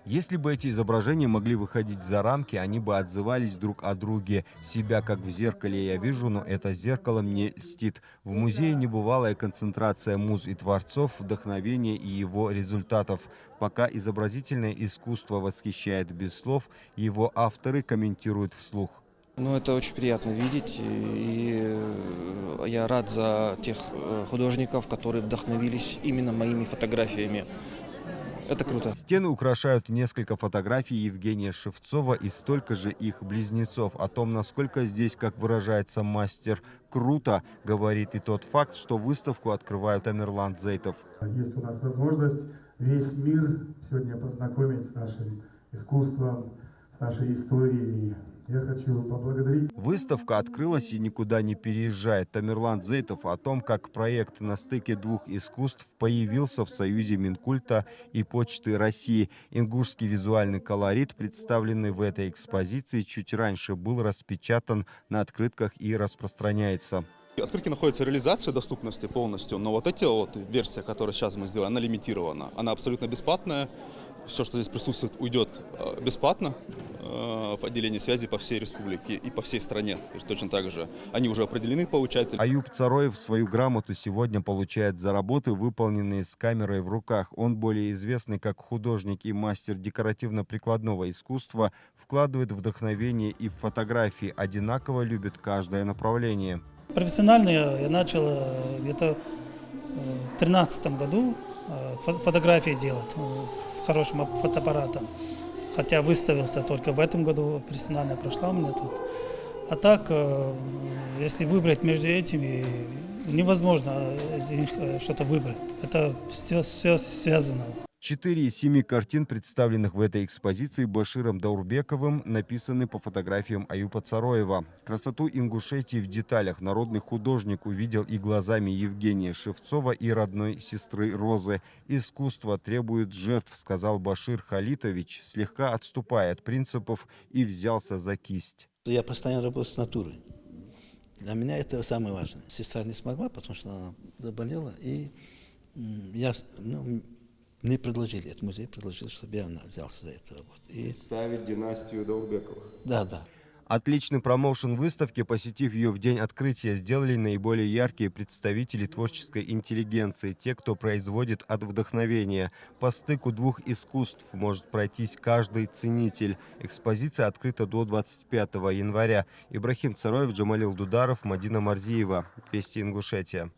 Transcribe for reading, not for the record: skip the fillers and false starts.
Если бы эти изображения могли выходить за рамки, они бы отзывались друг о друге. Себя как в зеркале я вижу, но это зеркало мне льстит. В музее небывалая концентрация муз и творцов, вдохновения и его результатов. Пока изобразительное искусство восхищает без слов, его авторы комментируют вслух. Ну, это очень приятно видеть, и я рад за тех художников, которые вдохновились именно моими фотографиями. Это круто. Стены украшают несколько фотографий Евгения Шевцова и столько же их близнецов. О том, насколько здесь, как выражается мастер, круто, говорит и тот факт, что выставку открывает Тамерлан Зейтов. Есть у нас возможность весь мир сегодня познакомить с нашим искусством, с нашей историей. Я хочу поблагодарить. Выставка открылась и никуда не переезжает. Тамерлан Зейтов о том, как проект на стыке двух искусств появился в союзе Минкульта и Почты России. Ингушский визуальный колорит, представленный в этой экспозиции, чуть раньше был распечатан на открытках и распространяется. Открытки находятся реализация доступности полностью, но вот эта вот версия, которую сейчас мы сделали, она лимитирована. Она абсолютно бесплатная. Все, что здесь присутствует, уйдет бесплатно в отделении связи по всей республике и по всей стране. Точно так же. Они уже определены получатели. Аюб Цароев свою грамоту сегодня получает за работы, выполненные с камерой в руках. Он более известный как художник и мастер декоративно-прикладного искусства, вкладывает вдохновение и в фотографии, одинаково любит каждое направление. Профессионально я начал где-то в 2013 году фотографии делать с хорошим фотоаппаратом. Хотя выставился только в этом году, профессионально прошла у меня тут. А так, если выбрать между этими, невозможно из них что-то выбрать. Это все связано. 4 из 7 картин, представленных в этой экспозиции Баширом Даурбековым, написаны по фотографиям Аюба Цароева. Красоту Ингушетии в деталях народный художник увидел и глазами Евгения Шевцова и родной сестры Розы. «Искусство требует жертв», сказал Башир Халитович, слегка отступая от принципов, и взялся за кисть. Я постоянно работаю с натурой. Для меня это самое важное. Сестра не смогла, потому что она заболела, и мне предложили, этот музей предложил, чтобы я взялся за эту работу. И Ставить династию Даурбековых. да. Отличный промоушен выставки, посетив ее в день открытия, сделали наиболее яркие представители творческой интеллигенции, те, кто производит от вдохновения. По стыку двух искусств может пройтись каждый ценитель. Экспозиция открыта до 25 января. Ибрахим Цароев, Джамалил Дударов, Мадина Марзиева. Вести Ингушетия.